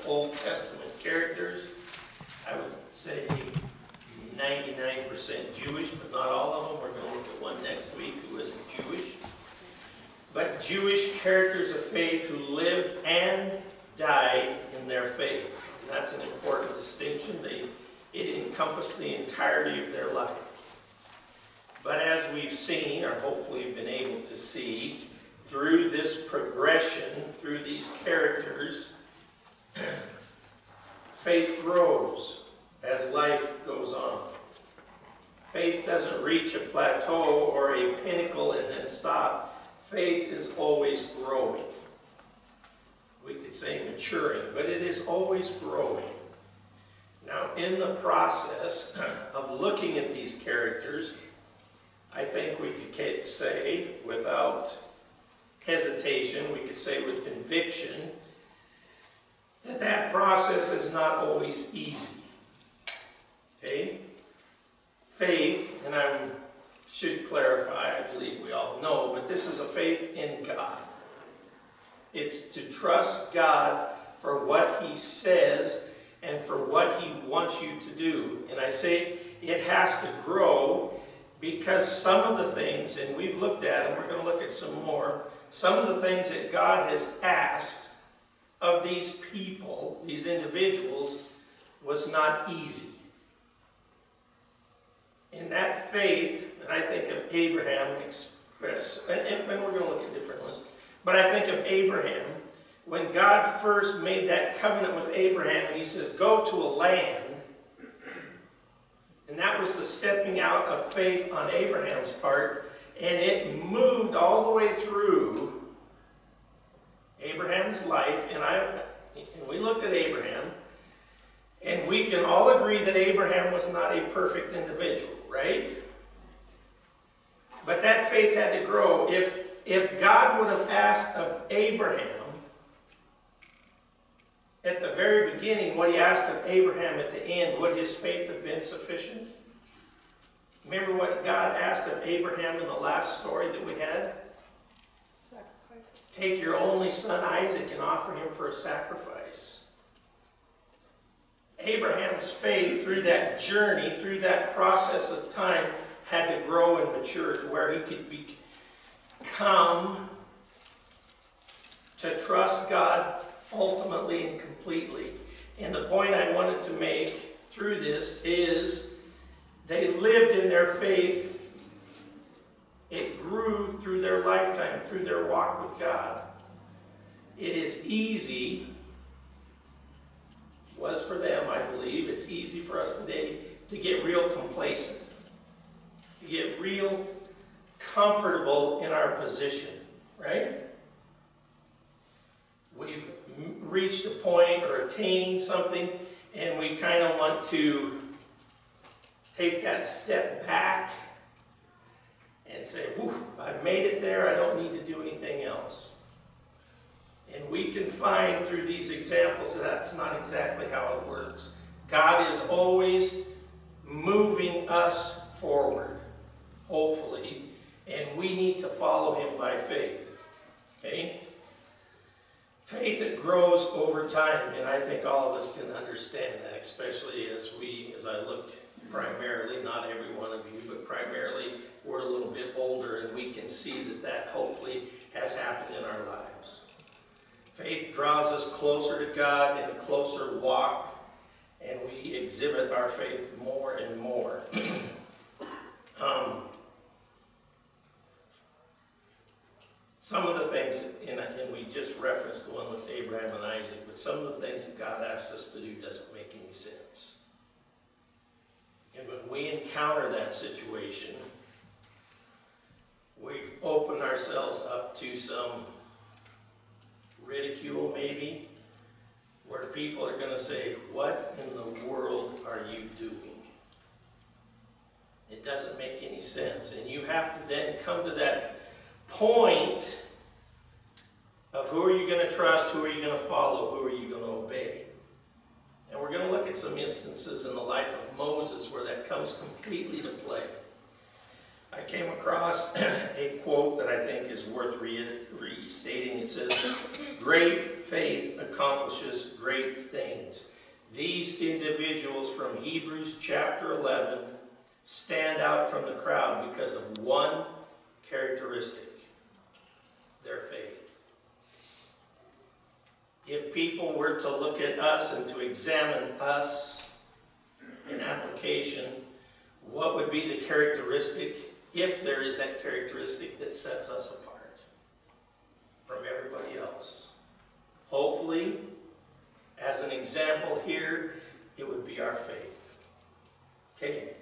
Old Testament characters. I would say 99% Jewish, but not all of them. We're going to look at one next week who isn't Jewish. But Jewish characters of faith who lived and died in their faith. And that's an important distinction. It encompassed the entirety of their life. But as we've seen, or hopefully have been able to see, through this progression, through these characters, faith grows as life goes on. Faith doesn't reach a plateau or a pinnacle and then stop. Faith is always growing. We could say maturing, but it is always growing. Now, in the process of looking at these characters, I think we could say, without hesitation, we could say with conviction, that process is not always easy. Okay? Faith, and I should clarify, I believe we all know, but this is a faith in God. It's to trust God for what He says and for what He wants you to do. And I say it has to grow because some of the things, and we've looked at, and we're going to look at some more, some of the things that God has asked of these people, these individuals, was not easy. In that faith, and I think of Abraham express, and we're going to look at different ones, but I think of Abraham, when God first made that covenant with Abraham, and He says, go to a land, and that was the stepping out of faith on Abraham's part, and it moved all the way through Abraham's life, and we looked at Abraham, and we can all agree that Abraham was not a perfect individual, right? But that faith had to grow. If God would have asked of Abraham, at the very beginning, what He asked of Abraham at the end, would his faith have been sufficient? Remember what God asked of Abraham in the last story that we had? Sacrifices. Take your only son Isaac and offer him for a sacrifice. Abraham's faith through that journey, through that process of time, had to grow and mature to where he could become to trust God ultimately and completely. And the point I wanted to make through this is they lived in their faith. It grew through their lifetime, through their walk with God. It is easy, was for them, I believe, it's easy for us today to get real complacent, to get real comfortable in our position, right? We've reached a point or attained something, and we kind of want to take that step back and say, whew, I've made it there, I don't need to do anything else. And we can find through these examples that that's not exactly how it works. God is always moving us forward, hopefully, and we need to follow Him by faith. Okay? Faith that grows over time, and I think all of us can understand that, especially as I look primarily, not every one of you, but primarily we're a little bit older, and we can see that hopefully has happened in our lives. Faith draws us closer to God in a closer walk, and we exhibit our faith more and more. Some of the things, and we just referenced the one with Abraham and Isaac, but some of the things that God asks us to do doesn't make any sense. And when we encounter that situation, we've opened ourselves up to some ridicule, maybe, where people are going to say, what in the world are you doing? It doesn't make any sense. And you have to then come to that point of who are you going to trust, who are you going to follow, who are you going to obey. And we're going to look at some instances in the life of Moses where that comes completely to play. I came across a quote that I think is worth restating. It says, "Great faith accomplishes great things." These individuals from Hebrews chapter 11 stand out from the crowd because of one characteristic: their faith. If people were to look at us and to examine us in application, what would be the characteristic, if there is that characteristic, that sets us apart from everybody else? Hopefully, as an example here, it would be our faith. Okay,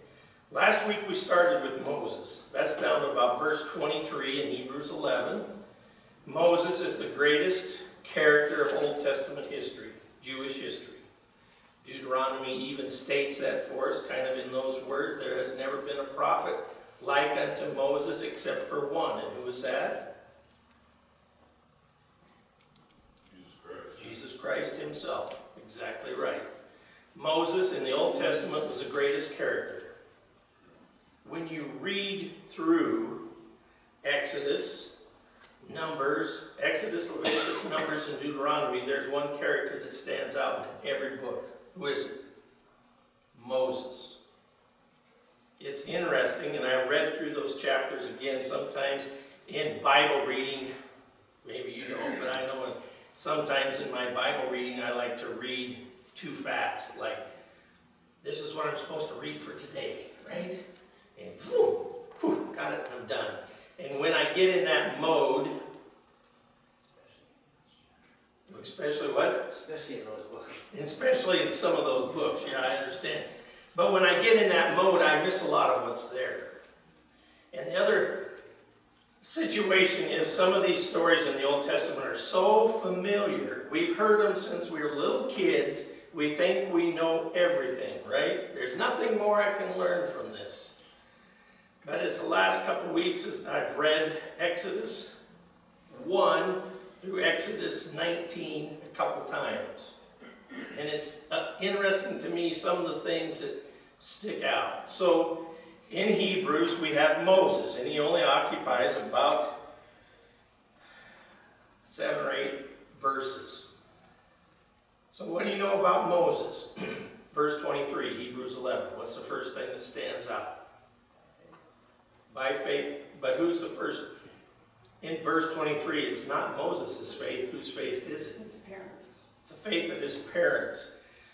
last week we started with Moses. That's down to about verse 23 in Hebrews 11. Moses is the greatest character of Old Testament history, Jewish history. Deuteronomy even states that for us, kind of in those words. There has never been a prophet like unto Moses except for one. And who is that? Jesus Christ himself. Exactly right. Moses in the Old Testament was the greatest character. When you read through Exodus, Leviticus, Numbers, and Deuteronomy, there's one character that stands out in every book. Who is it? Moses. It's interesting, and I read through those chapters again, sometimes in Bible reading. Maybe you don't, but I know sometimes in my Bible reading I like to read too fast. Like, this is what I'm supposed to read for today, right? And whew, got it, I'm done. And when I get in that mode, especially what? Especially in those books. Especially in some of those books, yeah, I understand. But when I get in that mode, I miss a lot of what's there. And the other situation is some of these stories in the Old Testament are so familiar. We've heard them since we were little kids. We think we know everything, right? There's nothing more I can learn from this. But it's the last couple of weeks as I've read Exodus 1 through Exodus 19 a couple times. And it's interesting to me some of the things that stick out. So in Hebrews we have Moses, and he only occupies about 7 or 8 verses. So what do you know about Moses? Verse 23, Hebrews 11. What's the first thing that stands out? By faith. But who's the first? In verse 23, it's not Moses' faith. Whose faith is it? His parents. It's the faith of his parents.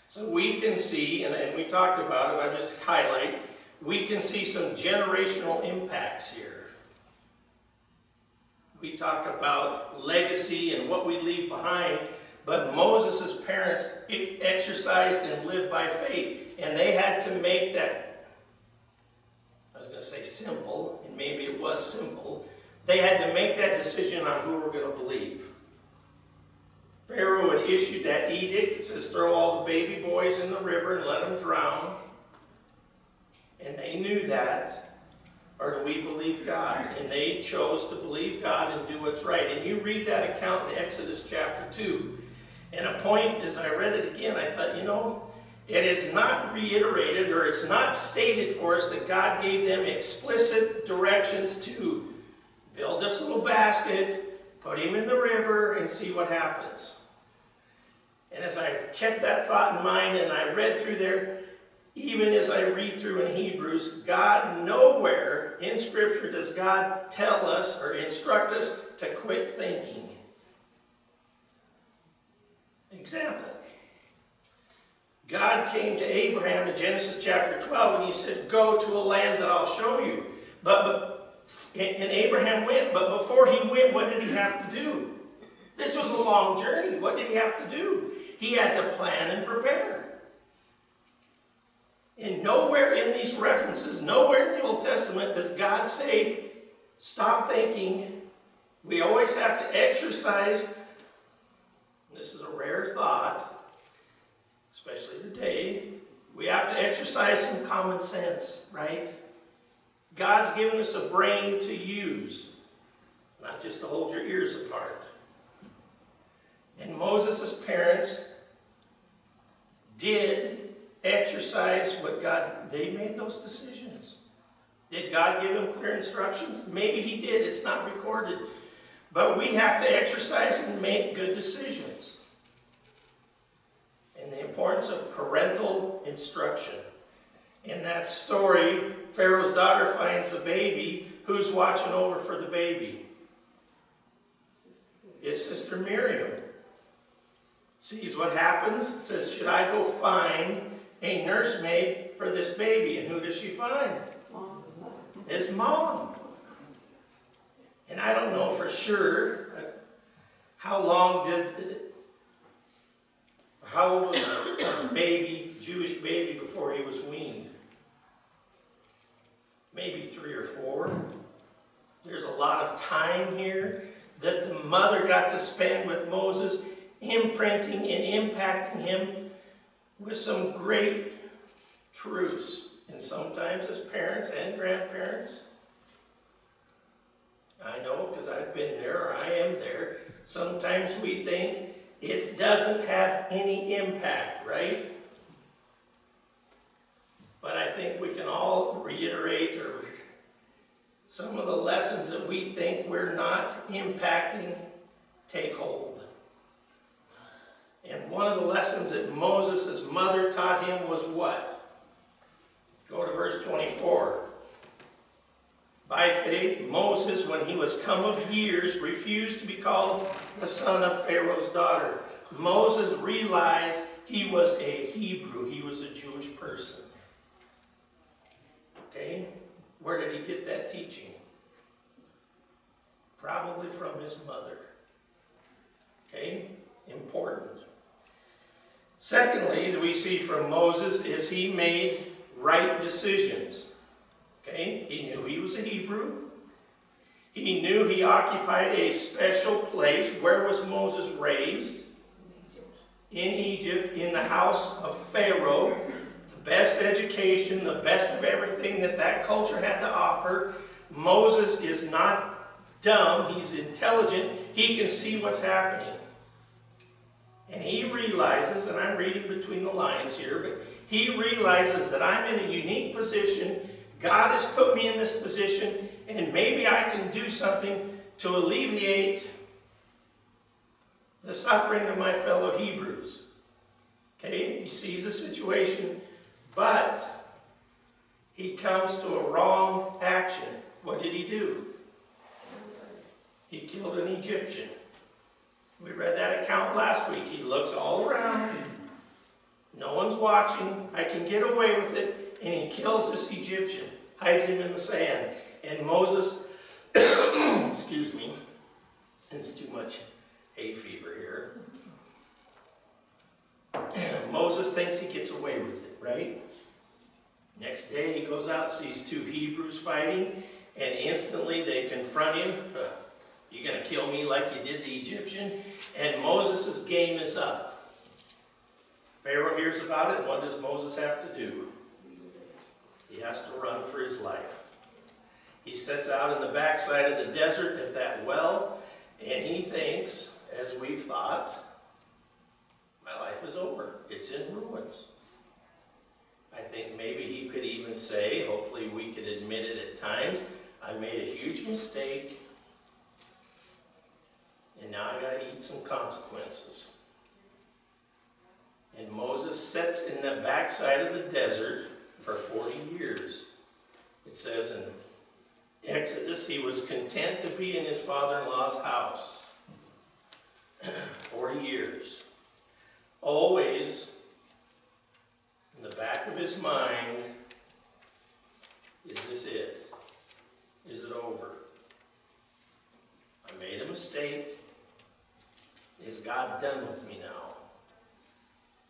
So we can see, and we talked about it, I just highlight, we can see some generational impacts here. We talk about legacy and what we leave behind, but Moses' parents exercised and lived by faith, and they had to make that, I was going to say simple, and maybe it was simple, they had to make that decision on who we're going to believe. Pharaoh had issued that edict that says throw all the baby boys in the river and let them drown. And they knew that. Or do we believe God? And they chose to believe God and do what's right. And you read that account in Exodus chapter 2. And a point, as I read it again, I thought, you know, it is not reiterated or it's not stated for us that God gave them explicit directions to build this little basket, put him in the river, and see what happens. And as I kept that thought in mind and I read through there, even as I read through in Hebrews, God nowhere in Scripture does God tell us or instruct us to quit thinking. Example. God came to Abraham in Genesis chapter 12 and he said, go to a land that I'll show you. And Abraham went, but before he went, what did he have to do? This was a long journey. What did he have to do? He had to plan and prepare. And nowhere in these references, nowhere in the Old Testament does God say, stop thinking. We always have to exercise. This is a rare thought, especially today. We have to exercise some common sense, right? God's given us a brain to use, not just to hold your ears apart. And Moses' parents did exercise what God, they made those decisions. Did God give him clear instructions? Maybe he did. It's not recorded. But we have to exercise and make good decisions. And the importance of parental instruction. In that story, Pharaoh's daughter finds the baby. Who's watching over for the baby? It's Sister Miriam. Sees what happens, says, should I go find a nursemaid for this baby? And who does she find? His mom. And I don't know for sure how old was a baby, Jewish baby, before he was weaned? Maybe 3 or 4. There's a lot of time here that the mother got to spend with Moses, imprinting and impacting him with some great truths. And sometimes as parents and grandparents, I know because I've been there or I am there, sometimes we think it doesn't have any impact, right? But I think we can all reiterate or some of the lessons that we think we're not impacting take hold. And one of the lessons that Moses' mother taught him was what? Go to verse 24. By faith, Moses, when he was come of years, refused to be called the son of Pharaoh's daughter. Moses realized he was a Hebrew. He was a Jewish person. Okay? Where did he get that teaching? Probably from his mother. Okay? Important. Secondly, that we see from Moses is he made right decisions. Okay? He knew he was a Hebrew. He knew he occupied a special place. Where was Moses raised? In Egypt, in the house of Pharaoh. The best education, the best of everything that culture had to offer. Moses is not dumb. He's intelligent. He can see what's happening. And he realizes, and I'm reading between the lines here, but he realizes that I'm in a unique position. God has put me in this position, and maybe I can do something to alleviate the suffering of my fellow Hebrews. Okay, he sees the situation, but he comes to a wrong action. What did he do? He killed an Egyptian. We read that account last week. He looks all around. No one's watching. I can get away with it. And he kills this Egyptian. Hides him in the sand. And Moses, excuse me, it's too much hay fever here. Moses thinks he gets away with it, right? Next day he goes out, sees 2 Hebrews fighting, and instantly they confront him. You're going to kill me like you did the Egyptian? And Moses' game is up. Pharaoh hears about it, and what does Moses have to do? He has to run for his life. He sets out in the backside of the desert at that well, and he thinks, as we've thought, my life is over. It's in ruins. I think maybe he could even say, hopefully we could admit it at times, I made a huge mistake, and now I got to eat some consequences. And Moses sits in the backside of the desert for 40 years. It says in Exodus, he was content to be in his father-in-law's house. 40 years. Always in the back of his mind, is this it? Is it over? I made a mistake. Is God done with me now?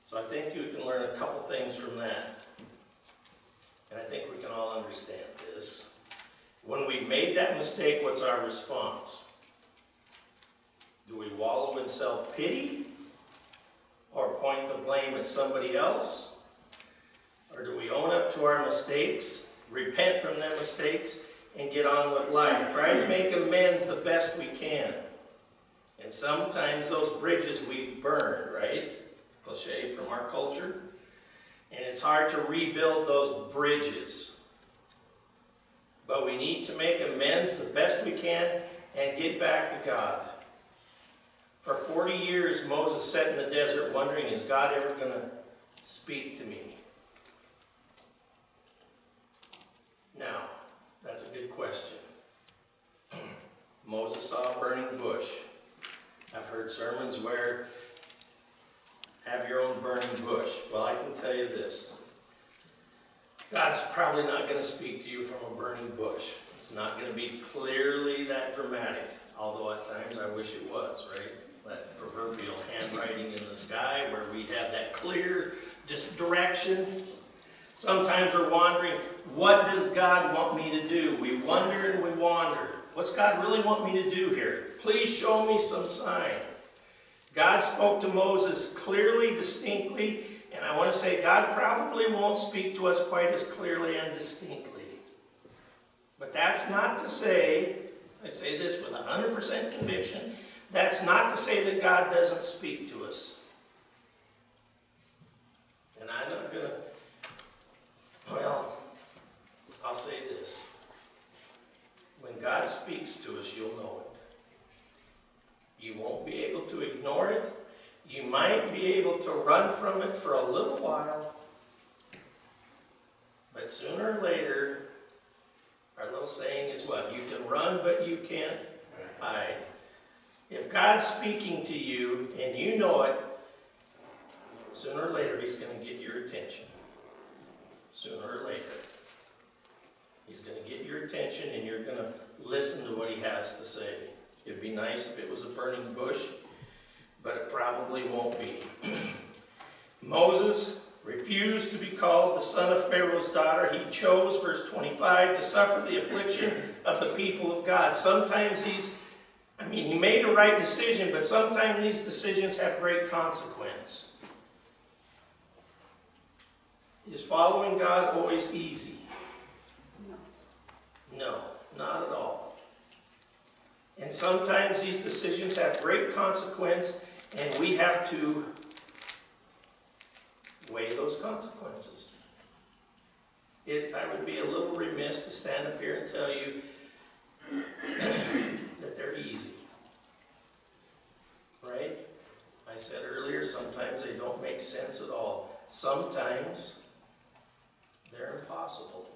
So I think you can learn a couple things from that. And I think we can all understand this. When we made that mistake, what's our response? Do we wallow in self-pity? Or point the blame at somebody else? Or do we own up to our mistakes, repent from their mistakes, and get on with life? Try to make amends the best we can. And sometimes those bridges we burned, right? Cliche from our culture. And it's hard to rebuild those bridges. but we need to make amends the best we can and get back to God. For 40 years, Moses sat in the desert wondering, is God ever going to speak to me? Now, that's a good question. Moses saw a burning bush. I've heard sermons where have your own burning bush. Well, I can tell you this. God's probably not going to speak to you from a burning bush. It's not going to be clearly that dramatic, although at times I wish it was, right? That proverbial handwriting in the sky where we'd have that clear just direction. Sometimes we're wondering, what does God want me to do? We wonder and we wander. What's God really want me to do here? Please show me some sign. God spoke to Moses clearly, distinctly, and I want to say God probably won't speak to us quite as clearly and distinctly. But that's not to say, I say this with 100% conviction, that's not to say that God doesn't speak to us. And I'm not going to, well, I'll say this. When God speaks to us, you'll know it. You won't be able to ignore it. You might be able to run from it for a little while. But sooner or later, our little saying is what? You can run, but you can't hide. If God's speaking to you and you know it, sooner or later He's going to get your attention. Sooner or later. He's going to get your attention and you're going to listen to what He has to say. It'd be nice if it was a burning bush, but it probably won't be. Moses refused to be called the son of Pharaoh's daughter. He chose, verse 25, to suffer the affliction of the people of God. Sometimes he made a right decision, but sometimes these decisions have great consequence. Is following God always easy? No, not at all. And sometimes these decisions have great consequence, and we have to weigh those consequences. I would be a little remiss to stand up here and tell you that they're easy. Right? I said earlier, sometimes they don't make sense at all. Sometimes they're impossible.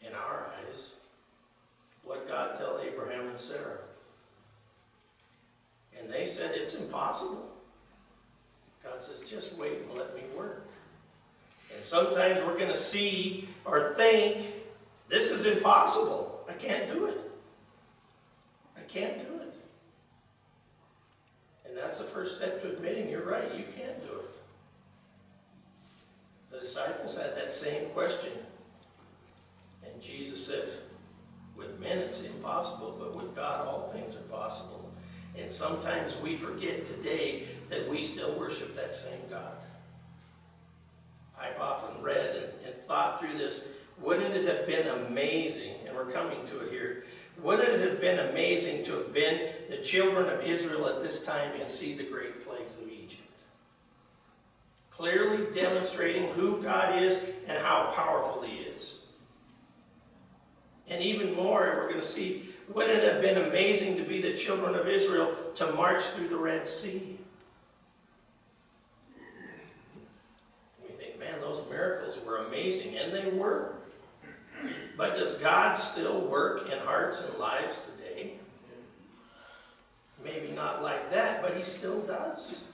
In our eyes, what did God tell Abraham and Sarah? And they said, it's impossible. God says, just wait and let me work. And sometimes we're going to see or think, this is impossible. I can't do it. I can't do it. And that's the first step to admitting you're right, you can't do it. The disciples had that same question. And Jesus said, with men it's impossible, but with God all things are possible. And sometimes we forget today that we still worship that same God. I've often read and thought through this. Wouldn't it have been amazing, and we're coming to it here, wouldn't it have been amazing to have been the children of Israel at this time and see the great plagues of Egypt? Clearly demonstrating who God is and how powerful He is. And even more, we're going to see, wouldn't it have been amazing to be the children of Israel to march through the Red Sea? We think, man, those miracles were amazing, and they were. But does God still work in hearts and lives today? Maybe not like that, but He still does.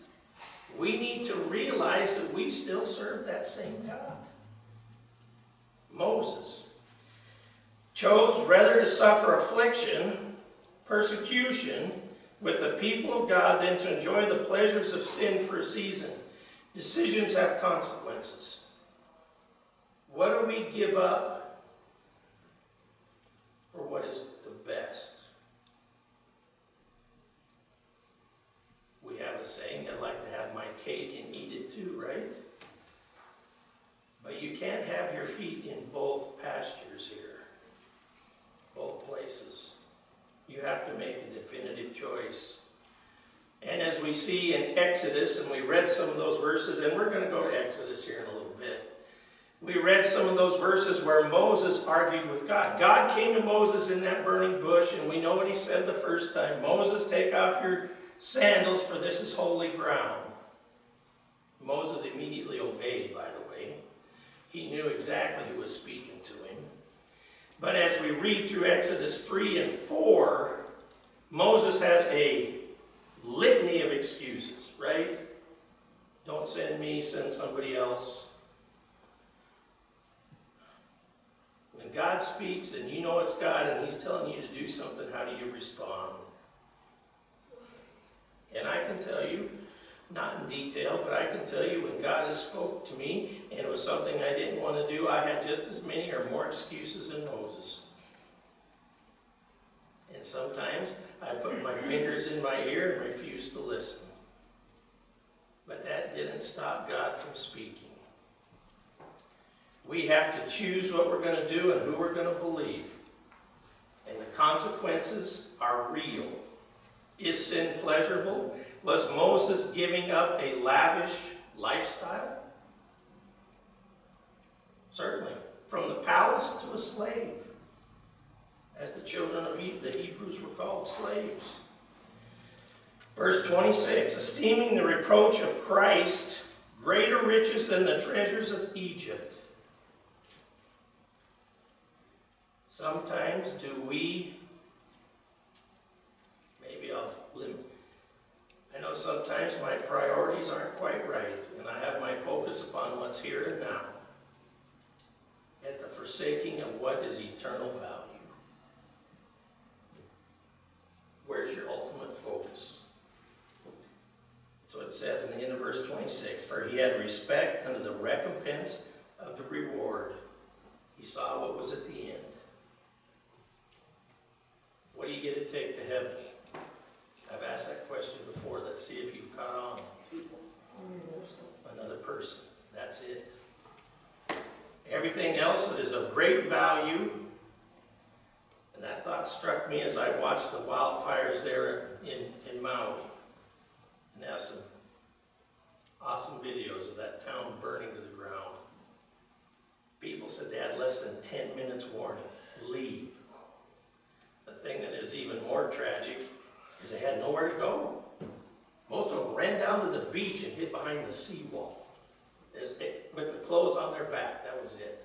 We need to realize that we still serve that same God. Moses chose rather to suffer affliction, persecution with the people of God than to enjoy the pleasures of sin for a season. Decisions have consequences. What do we give up for what is the best? We have a saying, I'd like to have my cake and eat it too, right? But you can't have your feet in both pastures here. Both places. You have to make a definitive choice. And as we see in Exodus, and we read some of those verses, and we're going to go to Exodus here in a little bit, We read some of those verses where Moses argued with God. God came to Moses in that burning bush, and we know what he said the first time. Moses, take off your sandals, for this is holy ground. Moses immediately obeyed, by the way. He knew exactly who was speaking to him. But as we read through Exodus 3 and 4, Moses has a litany of excuses, right? Don't send me, send somebody else. When God speaks and you know it's God and he's telling you to do something, how do you respond? And I can tell you, not in detail, but I can tell you when God has spoke to me and it was something I didn't want to do, I had just as many or more excuses than Moses. And sometimes I put my fingers in my ear and refused to listen. But that didn't stop God from speaking. We have to choose what we're going to do and who we're going to believe. And the consequences are real. Is sin pleasurable? Was Moses giving up a lavish lifestyle? Certainly. From the palace to a slave. As the children of the Hebrews were called slaves. Verse 26, esteeming the reproach of Christ greater riches than the treasures of Egypt. Sometimes do we, I know sometimes my priorities aren't quite right, and I have my focus upon what's here and now, at the forsaking of what is eternal value. Where's your ultimate focus? So it says in the end of verse 26, for he had respect unto the recompense of the reward. He saw what was at the end. What do you get to take to heaven? I've asked that question before. Let's see if you've caught on. Another person. That's it. Everything else that is of great value, and that thought struck me as I watched the wildfires there in Maui. And have some awesome videos of that town burning to the ground. People said they had less than 10 minutes warning. Leave. The thing that is even more tragic is they had nowhere to go. Most of them ran down to the beach and hid behind the seawall with the clothes on their back. That was it.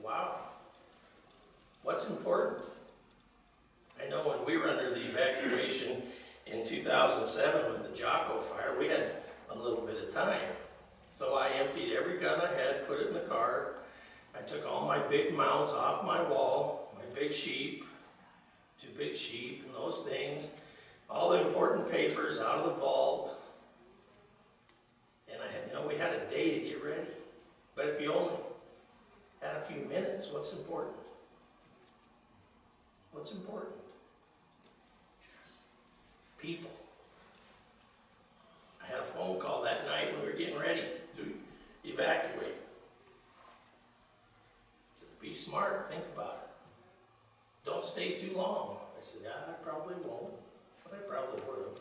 Wow. What's important? I know when we were under the evacuation in 2007 with the Jocko fire, we had a little bit of time. So I emptied every gun I had, put it in the car. I took all my big mounts off my wall, my big sheep, 2 big sheep, and those things, all the important papers out of the vault. And we had a day to get ready. But if you only had a few minutes, what's important? What's important? People. I had a phone call that night when we were getting ready to evacuate. Just be smart, think about it. Don't stay too long. I said, yeah, I probably won't, but I probably would have.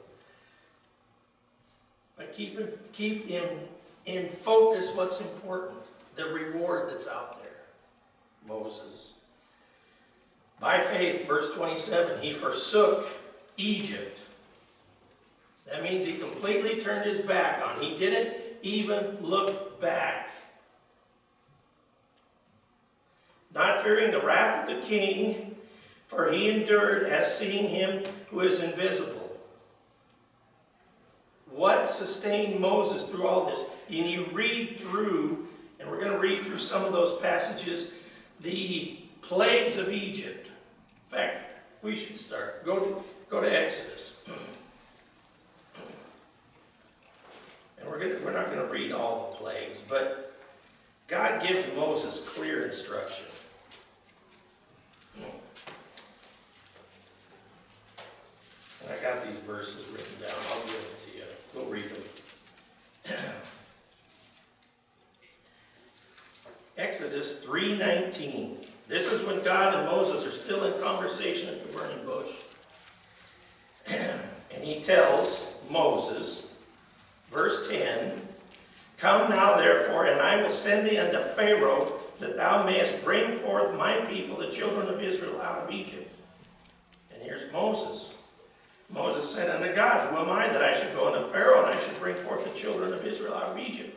But keep in focus what's important, the reward that's out there. Moses. By faith, verse 27, he forsook Egypt. That means he completely turned his back on. He didn't even look back. Not fearing the wrath of the king, for he endured as seeing him who is invisible. What sustained Moses through all this? And you read through, and we're going to read through some of those passages, the plagues of Egypt. In fact, we should start. Go to Exodus. And we're not going to read all the plagues, but God gives Moses clear instruction. And I got these verses written down. I'll give them to you. We'll read them. Exodus 3:19. This is when God and Moses are still in conversation at the burning bush. And he tells Moses, verse 10, Come now, therefore, and I will send thee unto Pharaoh, that thou mayest bring forth my people, the children of Israel, out of Egypt. And here's Moses. Moses said unto God, Who am I that I should go unto Pharaoh, and I should bring forth the children of Israel out of Egypt?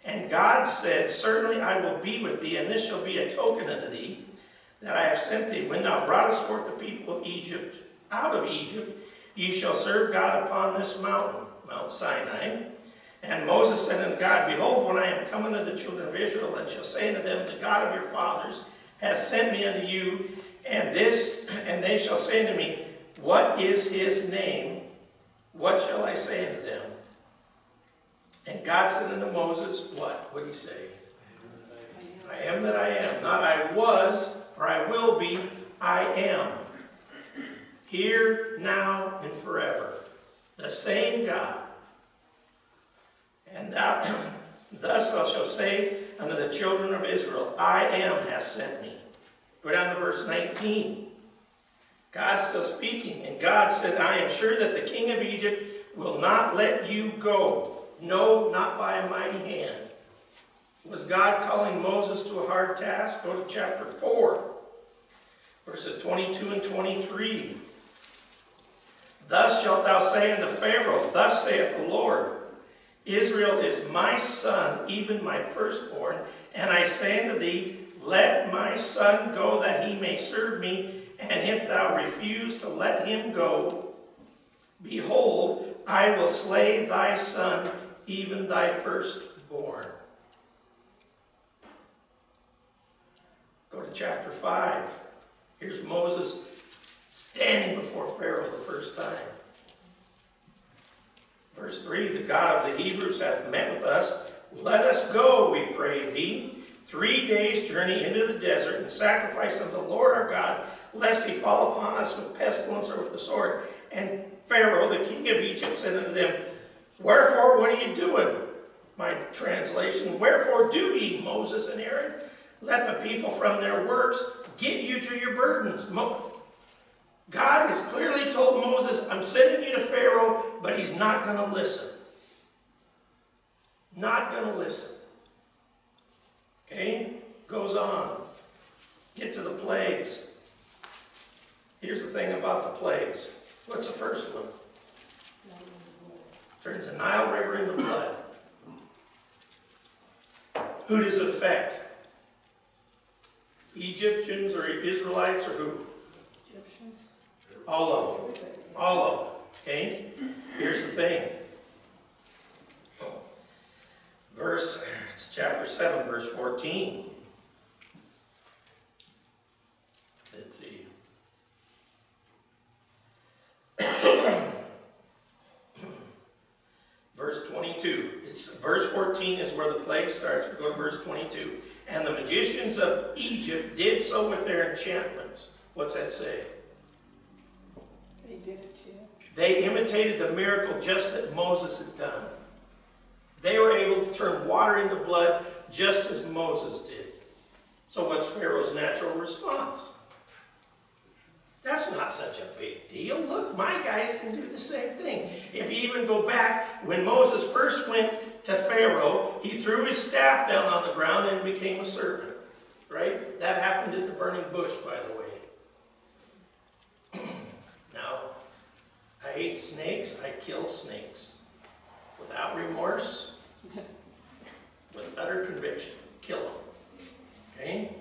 And God said, Certainly I will be with thee, and this shall be a token unto thee, that I have sent thee. When thou broughtest forth the people of Egypt out of Egypt, ye shall serve God upon this mountain, Mount Sinai. And Moses said unto God, Behold, when I am come unto the children of Israel, and shall say unto them, The God of your fathers has sent me unto you, and they shall say unto me, What is his name? What shall I say unto them? And God said unto Moses, what? What did he say? I am that I am. Not I was, or I will be, I am. Here, now, and forever. The same God. And thus thou shalt say unto the children of Israel, I am has sent me. Go down to verse 19. God's still speaking, and God said, I am sure that the king of Egypt will not let you go. No, not by a mighty hand. Was God calling Moses to a hard task? Go to chapter 4, verses 22 and 23. Thus shalt thou say unto Pharaoh, Thus saith the Lord, Israel is my son, even my firstborn, and I say unto thee, Let my son go, that he may serve me. And if thou refuse to let him go, behold, I will slay thy son, even thy firstborn. Go to chapter 5. Here's Moses standing before Pharaoh the first time. Verse 3, The God of the Hebrews hath met with us. Let us go, we pray thee, 3 days' journey into the desert, and sacrifice unto the Lord our God, lest he fall upon us with pestilence or with the sword. And Pharaoh, the king of Egypt, said unto them, Wherefore, what are you doing? My translation, Wherefore do ye, Moses and Aaron? Let the people from their works get you to your burdens. God has clearly told Moses, I'm sending you to Pharaoh, but he's not going to listen. Not going to listen. Okay? Goes on. Get to the plagues. Here's the thing about the plagues. What's the first one? Turns the Nile River into blood. Who does it affect? Egyptians or Israelites or who? Egyptians. All of them. All of them. Okay? Here's the thing. It's chapter 7, verse 14. Let's see. Verse 22. Verse 14 is where the plague starts. We go to verse 22. And the magicians of Egypt did so with their enchantments. What's that say? They did it too. They imitated the miracle just that Moses had done. They were able to turn water into blood just as Moses did. So what's Pharaoh's natural response? That's not such a big deal. Look, my guys can do the same thing. If you even go back, when Moses first went to Pharaoh, he threw his staff down on the ground and became a serpent. Right? That happened at the burning bush, by the way. Now, I hate snakes. I kill snakes. Without remorse, with utter conviction. Kill them. Okay?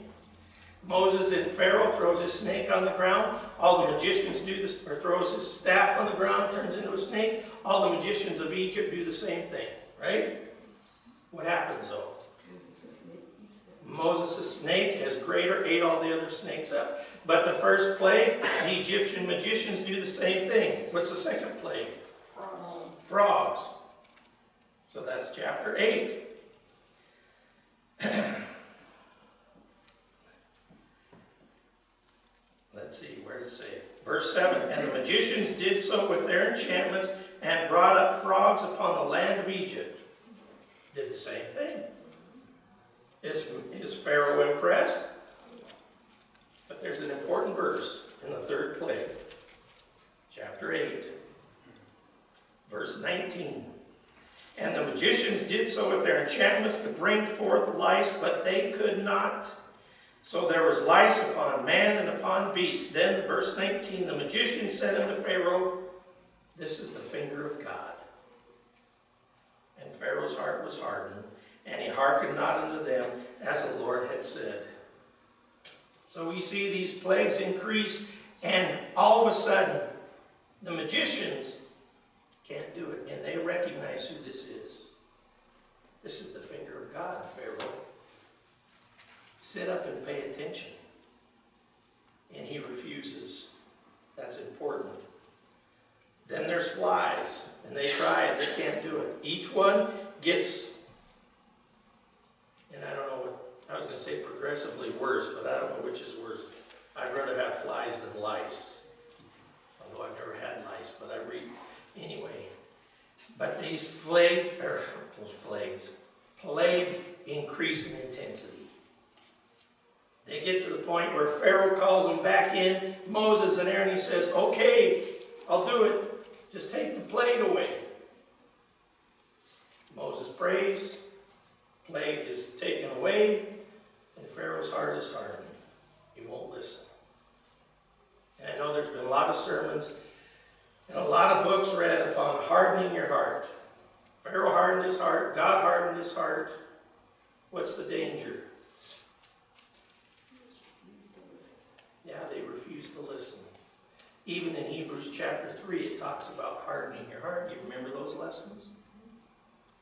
Moses and Pharaoh throws his snake on the ground. All the magicians do this, or throws his staff on the ground, turns into a snake. All the magicians of Egypt do the same thing, right? What happens though? Moses' snake has greater, ate all the other snakes up. But the first plague, the Egyptian magicians do the same thing. What's the second plague? Frogs. So that's chapter 8. Let's see, where does it say? Verse 7, And the magicians did so with their enchantments, and brought up frogs upon the land of Egypt. Did the same thing. Is Pharaoh impressed? But there's an important verse in the third plague. Chapter 8. Verse 19. And the magicians did so with their enchantments to bring forth lice, but they could not. So there was lice upon man and upon beast. Then, verse 19, the magician said unto Pharaoh, this is the finger of God. And Pharaoh's heart was hardened, and he hearkened not unto them, as the Lord had said. So we see these plagues increase, and all of a sudden, the magicians can't do it, and they recognize who this is. This is the finger of God, Pharaoh. Sit up and pay attention. And he refuses. That's important. Then there's flies, and they try it, they can't do it. Each one gets, and I don't know what, I was going to say progressively worse, but I don't know which is worse. I'd rather have flies than lice. Although I've never had lice, but I read anyway. But these plagues increase in intensity. They get to the point where Pharaoh calls them back in. Moses and Aaron, he says, okay, I'll do it. Just take the plague away. Moses prays. Plague is taken away. And Pharaoh's heart is hardened. He won't listen. And I know there's been a lot of sermons and a lot of books read upon hardening your heart. Pharaoh hardened his heart. God hardened his heart. What's the danger? Yeah, they refuse to listen. Even in Hebrews chapter 3, it talks about hardening your heart. You remember those lessons?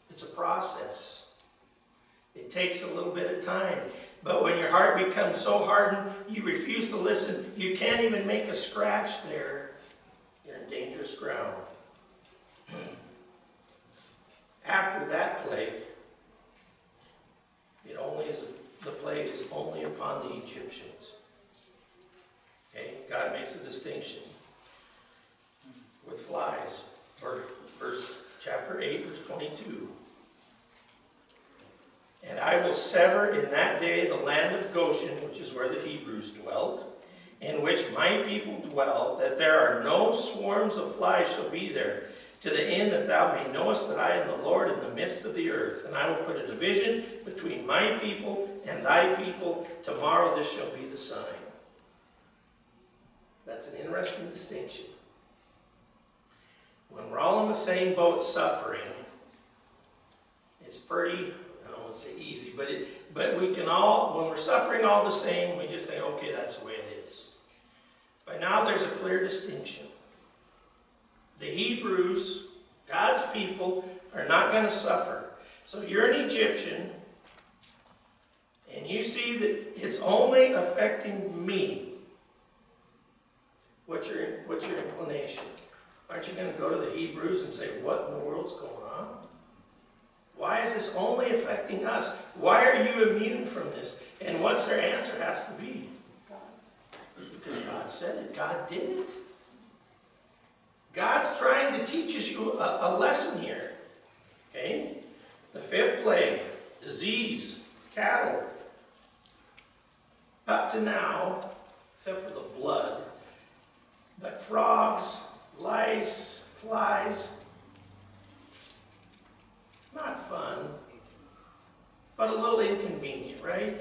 It's a process. It takes a little bit of time. But when your heart becomes so hardened, you refuse to listen, you can't even make a scratch there. You're in dangerous ground. After that plague, the plague is only upon the Egyptians. Okay, God makes a distinction with flies. Chapter 8, verse 22. And I will sever in that day the land of Goshen, which is where the Hebrews dwelt, in which my people dwell, that there are no swarms of flies shall be there, to the end that thou may knowest that I am the Lord in the midst of the earth. And I will put a division between my people and thy people. Tomorrow this shall be the sign. That's an interesting distinction. When we're all in the same boat suffering, it's pretty, I don't want to say easy, but we can all, when we're suffering all the same, we just think, okay, that's the way it is. But now there's a clear distinction. The Hebrews, God's people, are not going to suffer. So you're an Egyptian, and you see that it's only affecting me. What's your inclination? Aren't you going to go to the Hebrews and say, what in the world's going on? Why is this only affecting us? Why are you immune from this? And what's their answer has to be? Because God said it. God did it. God's trying to teach us a lesson here. Okay? The fifth plague, disease, cattle. Up to now, except for the blood, but frogs, lice, flies, not fun, but a little inconvenient, right?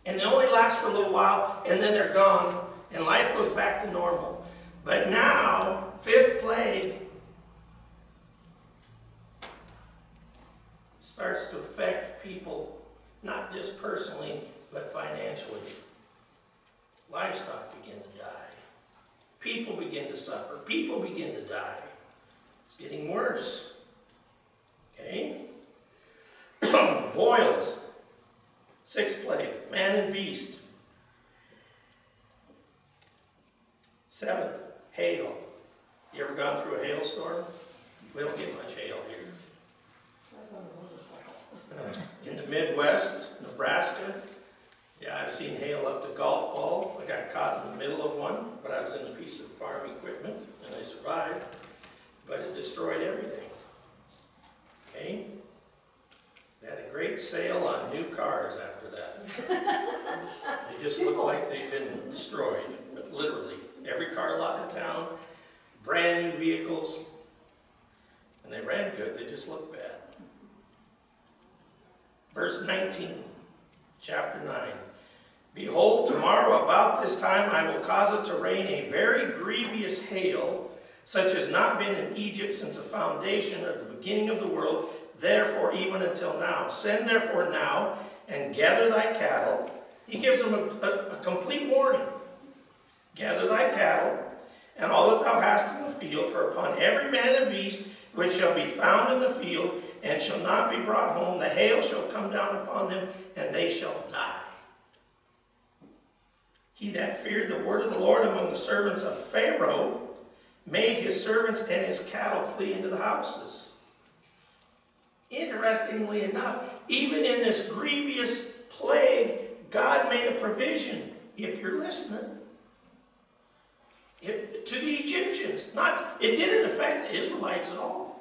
And they only last for a little while, and then they're gone, and life goes back to normal. But now, fifth plague starts to affect people, not just personally, but financially. Livestock begin to die. People begin to suffer. People begin to die. It's getting worse. Okay? Boils. Sixth plague, man and beast. Seventh, hail. You ever gone through a hailstorm? We don't get much hail here. In the Midwest, Nebraska, yeah, I've seen hail up to golf ball. I got caught in the middle of one, but I was in a piece of farm equipment, and I survived. But it destroyed everything. Okay? They had a great sale on new cars after that. They just looked like they'd been destroyed, but literally. Every car lot in town, brand new vehicles, and they ran good, they just looked bad. Verse 19, chapter 9. Behold, tomorrow about this time I will cause it to rain a very grievous hail, such as not been in Egypt since the foundation or the beginning of the world, therefore even until now. Send therefore now and gather thy cattle. He gives them a complete warning. Gather thy cattle and all that thou hast in the field, for upon every man and beast which shall be found in the field and shall not be brought home, the hail shall come down upon them, and they shall die. He that feared the word of the Lord among the servants of Pharaoh made his servants and his cattle flee into the houses. Interestingly enough, even in this grievous plague, God made a provision, if you're listening, to the Egyptians. It didn't affect the Israelites at all.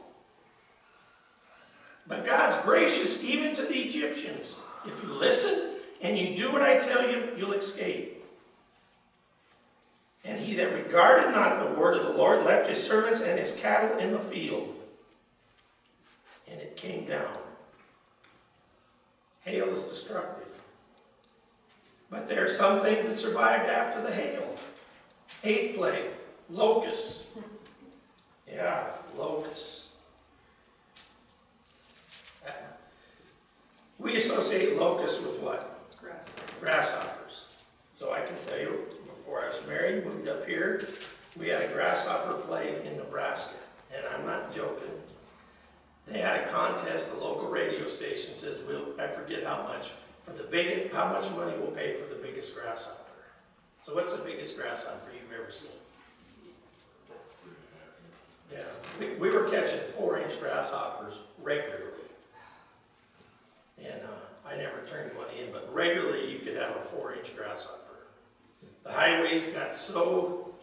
But God's gracious even to the Egyptians. If you listen and you do what I tell you, you'll escape. And he that regarded not the word of the Lord left his servants and his cattle in the field. And it came down. Hail is destructive. But there are some things that survived after the hail. 8th plague, locusts. Yeah, locusts. We associate locusts with what? Grasshoppers. So I can tell you, before I was married, moved up here, we had a grasshopper plague in Nebraska. And I'm not joking. They had a contest, the local radio station says, I forget how much, how much money we'll pay for the biggest grasshopper. So what's the biggest grasshopper you've ever seen? Yeah, we were catching 4-inch grasshoppers regularly. And I never turned one in, but regularly you could have a 4-inch grasshopper. The highways got so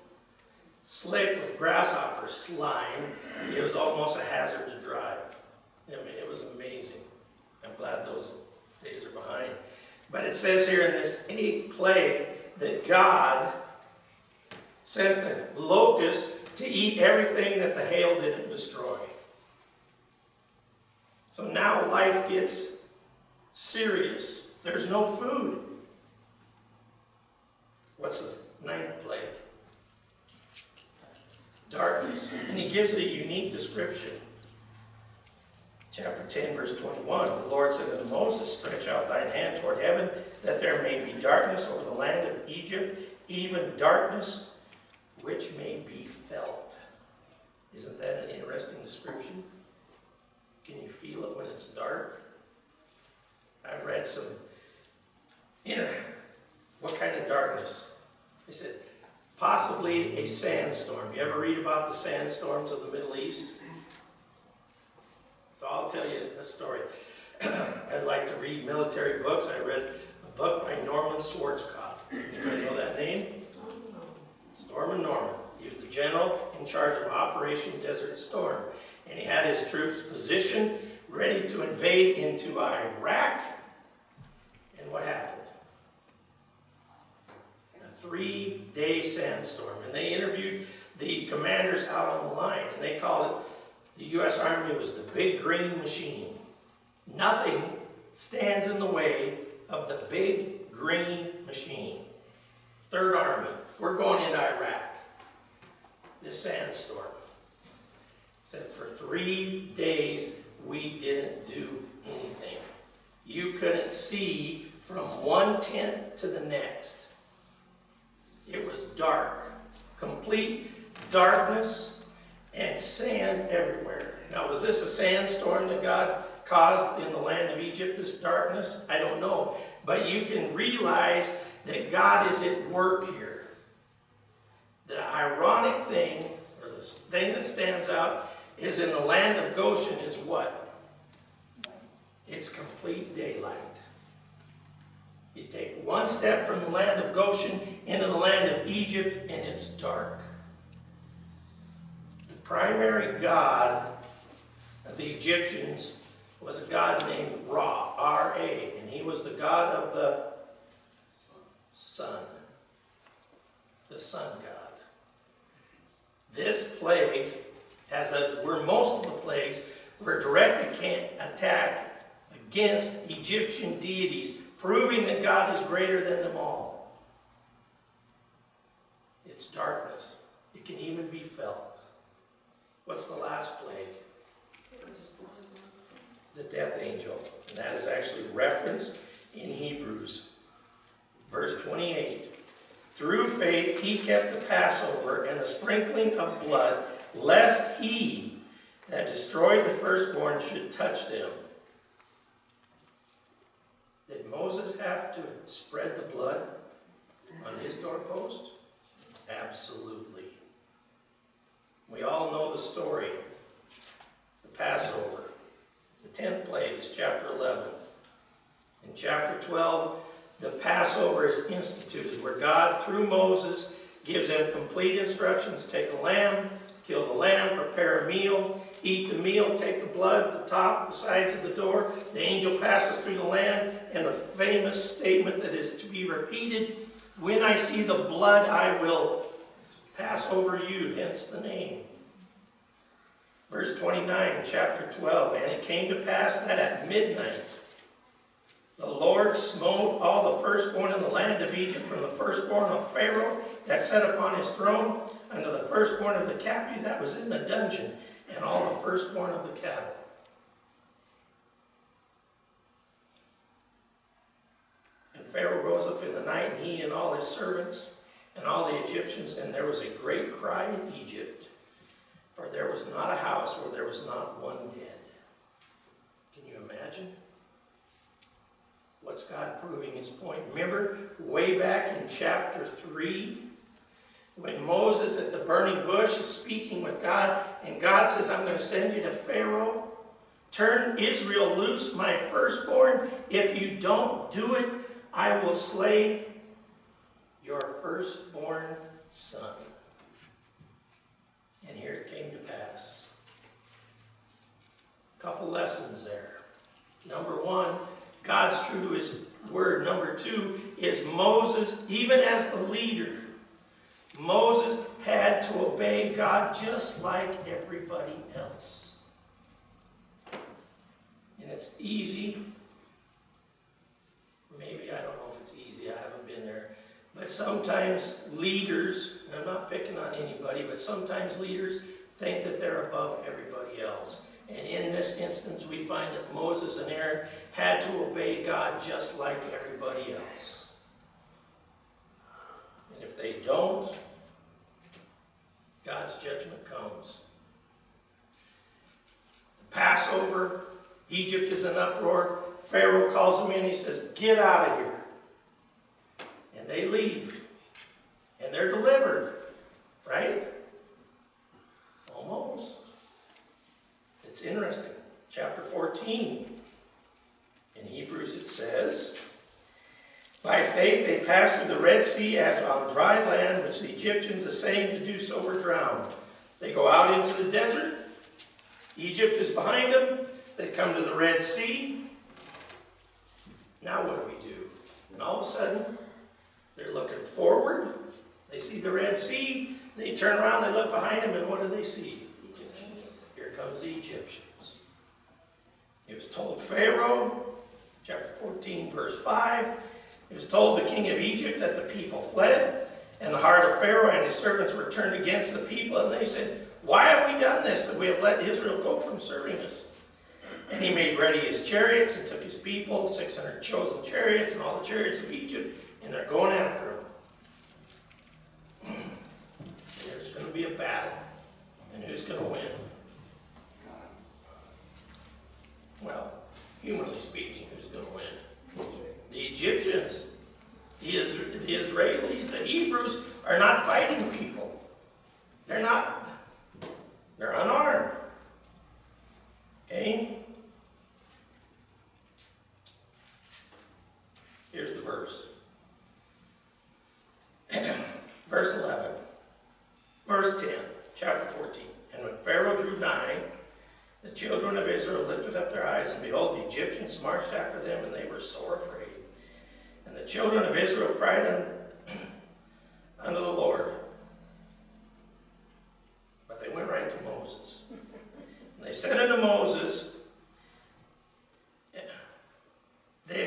slick with grasshopper slime, it was almost a hazard to drive. I mean, it was amazing. I'm glad those days are behind. But it says here in this 8th plague that God sent the locusts to eat everything that the hail didn't destroy. So now life gets serious. There's no food. What's the 9th plague? Darkness. And he gives a unique description. Chapter 10, verse 21. The Lord said unto Moses, stretch out thine hand toward heaven, that there may be darkness over the land of Egypt, even darkness which may be felt. Isn't that an interesting description? Can you feel it when it's dark? I've read some, what kind of darkness? They said, possibly a sandstorm. You ever read about the sandstorms of the Middle East? So I'll tell you a story. I'd like to read military books. I read a book by Norman Schwarzkopf. Anybody know that name? Storm Norman. He was the general in charge of Operation Desert Storm. And he had his troops positioned, ready to invade into Iraq. And what happened? A 3-day sandstorm. And they interviewed the commanders out on the line. And they called it, the U.S. Army was the big green machine. Nothing stands in the way of the big green machine. 3rd Army. We're going into Iraq. This sandstorm. Said for 3 days we didn't do anything. You couldn't see from one tent to the next. It was dark. Complete darkness and sand everywhere. Now, was this a sandstorm that God caused in the land of Egypt, this darkness? I don't know. But you can realize that God is at work here. The ironic thing, or the thing that stands out, is in the land of Goshen is what? It's complete daylight. You take one step from the land of Goshen into the land of Egypt, and it's dark. The primary god of the Egyptians was a god named Ra, R-A, and he was the god of the sun. The sun god. This plague, as were most of the plagues, were directed attack against Egyptian deities, proving that God is greater than them all. It's darkness. It can even be felt. What's the last plague? The death angel. And that is actually referenced in Hebrews. Verse 28. Through faith he kept the Passover and the sprinkling of blood, lest he that destroyed the firstborn should touch them. Did Moses have to spread the blood on his doorpost? Absolutely. We all know the story. The Passover. The 10th plague is chapter 11. In chapter 12, the Passover is instituted, where God, through Moses, gives them complete instructions. Take a lamb, kill the lamb, prepare a meal, eat the meal, take the blood, the top, the sides of the door. The angel passes through the land, and a famous statement that is to be repeated, when I see the blood, I will pass over you, hence the name. Verse 29, chapter 12, and it came to pass that at midnight, the Lord smote all the firstborn in the land of Egypt, from the firstborn of Pharaoh that sat upon his throne, unto the firstborn of the captive that was in the dungeon, and all the firstborn of the cattle. And Pharaoh rose up in the night, and he and all his servants, and all the Egyptians, and there was a great cry in Egypt, for there was not a house where there was not one dead. Can you imagine? What's God proving his point? Remember, way back in chapter 3, when Moses at the burning bush is speaking with God, and God says, I'm going to send you to Pharaoh. Turn Israel loose, my firstborn. If you don't do it, I will slay your firstborn son. And here it came to pass. A couple lessons there. Number one, God's true to his word. Number two is Moses, even as the leader, Moses had to obey God just like everybody else. And it's easy. Maybe, I don't know if it's easy, I haven't been there. But sometimes leaders, and I'm not picking on anybody, but sometimes leaders think that they're above everybody else. And in this instance, we find that Moses and Aaron had to obey God just like everybody else. And if they don't, God's judgment comes. The Passover, Egypt is in uproar. Pharaoh calls them in. He says, get out of here. And they leave. And they're delivered. Right? Almost. It's interesting. Chapter 14. In Hebrews it says, by faith they passed through the Red Sea as on dry land, which the Egyptians, essaying to do so, were drowned. They go out into the desert. Egypt is behind them. They come to the Red Sea. Now what do? And all of a sudden, they're looking forward. They see the Red Sea. They turn around, they look behind them, and what do they see? Egyptians. Here comes the Egyptians. It was told Pharaoh, chapter 14, verse 5, it was told the king of Egypt that the people fled, and the heart of Pharaoh and his servants were turned against the people, and they said, why have we done this, that we have let Israel go from serving us? And he made ready his chariots and took his people, 600 chosen chariots, and all the chariots of Egypt, and they're going after him. There's going to be a battle, and who's going to win? Well, humanly speaking, who's going to win? The Egyptians, the Israelis, the Hebrews are not fighting people. They're not. They're unarmed. Okay? Here's the verse. Verse 11. Verse 10, chapter 14. And when Pharaoh drew nigh, the children of Israel lifted up their eyes, and behold, the Egyptians marched after them, and they were sore afraid. And the children of Israel cried unto the Lord. But they went right to Moses. And they said unto Moses,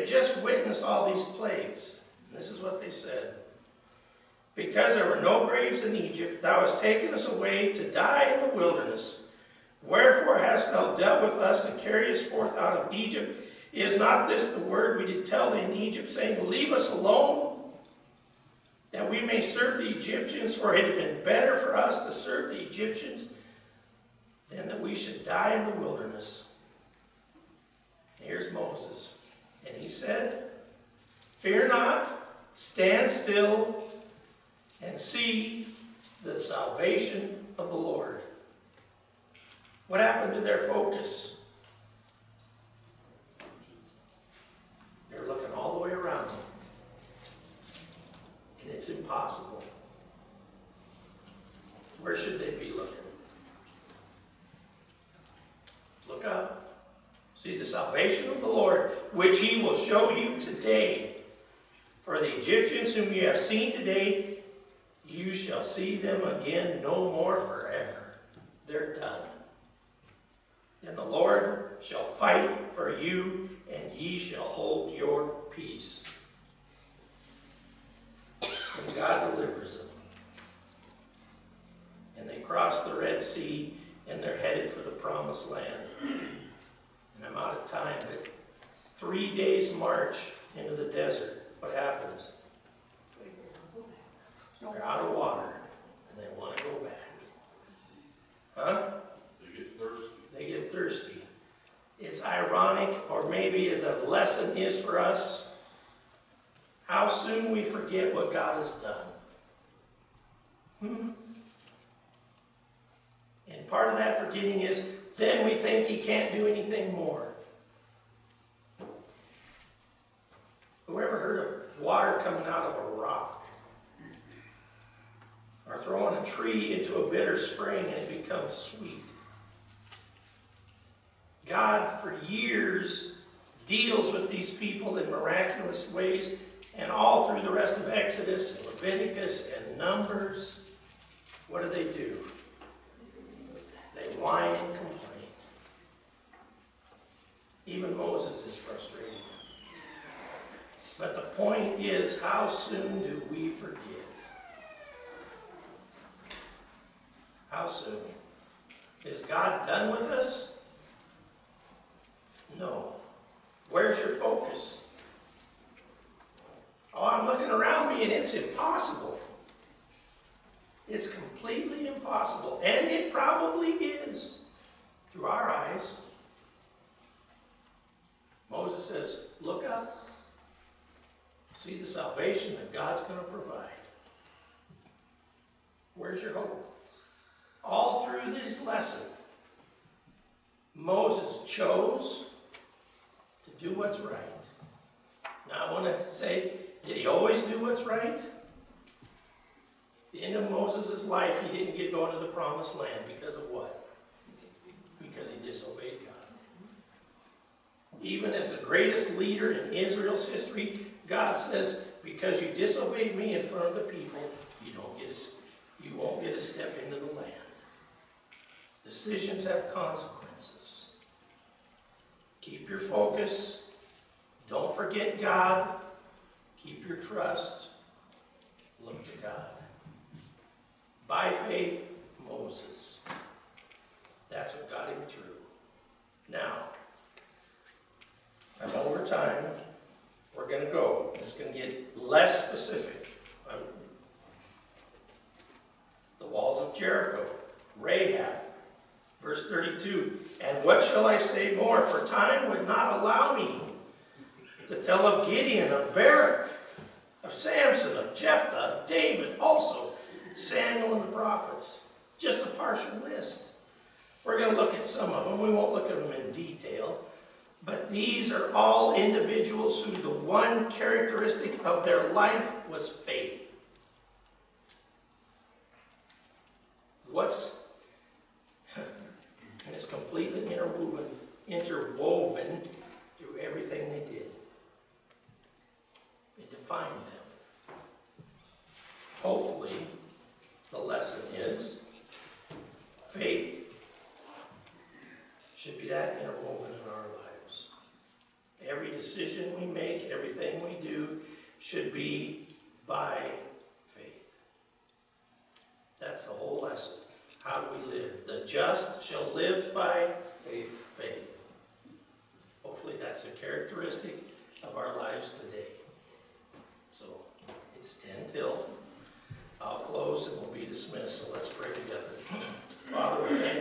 had just witnessed all these plagues. And this is what they said. Because there were no graves in Egypt, thou hast taken us away to die in the wilderness. Wherefore hast thou dealt with us to carry us forth out of Egypt? Is not this the word we did tell thee in Egypt, saying, Leave us alone, that we may serve the Egyptians? For it had been better for us to serve the Egyptians than that we should die in the wilderness. Here's Moses. And he said, Fear not, stand still, and see the salvation of the Lord. What happened to their focus? They're looking all the way around them. And it's impossible. Where should they be looking? Look up. See the salvation of the Lord, which he will show you today. For the Egyptians whom you have seen today, you shall see them again no more forever. They're done. And the Lord shall fight for you, and ye shall hold your peace. And God delivers them. And they cross the Red Sea, and they're headed for the Promised Land. And I'm out of time, but 3 days march into the desert. What happens? They're out of water, and they want to go back. Huh? They get thirsty. They get thirsty. It's ironic, or maybe the lesson is for us, how soon we forget what God has done. And part of that forgetting is, then we think he can't do anything more. Whoever heard of water coming out of a rock? Or throwing a tree into a bitter spring and it becomes sweet? God, for years, deals with these people in miraculous ways, and all through the rest of Exodus, and Leviticus, and Numbers, what do? They whine and complain. Even Moses is frustrated. But the point is, how soon do we forget? How soon? Is God done with us? No. Where's your focus? Oh, I'm looking around me and it's impossible. It's completely impossible. And it probably is through our eyes. Moses says, look up. See the salvation that God's going to provide. Where's your hope? All through this lesson, Moses chose to do what's right. Now I want to say, did he always do what's right? At the end of Moses' life, he didn't get going to the Promised Land because of what? Because he disobeyed God. Even as the greatest leader in Israel's history, God says, because you disobeyed me in front of the people, you won't get a step into the land. Decisions have consequences. Keep your focus. Don't forget God. Keep your trust. Look to God. By faith, Moses. That's what got him through. Now, I'm over time. We're going to go. It's going to get less specific. The walls of Jericho. Rahab. Verse 32. And what shall I say more? For time would not allow me to tell of Gideon, of Barak, of Samson, of Jephthah, of David, also Samuel and the prophets. Just a partial list. We're going to look at some of them. We won't look at them in detail. But these are all individuals who the one characteristic of their life was faith. And it's completely interwoven through everything they did. It defined them. Hopefully, the lesson is faith should be that interwoven in our lives. Every decision we make, everything we do should be by faith. That's the whole lesson. How do we live? The just shall live by faith. Hopefully that's a characteristic of our lives today. So it's 10 till. I'll close and we'll be dismissed.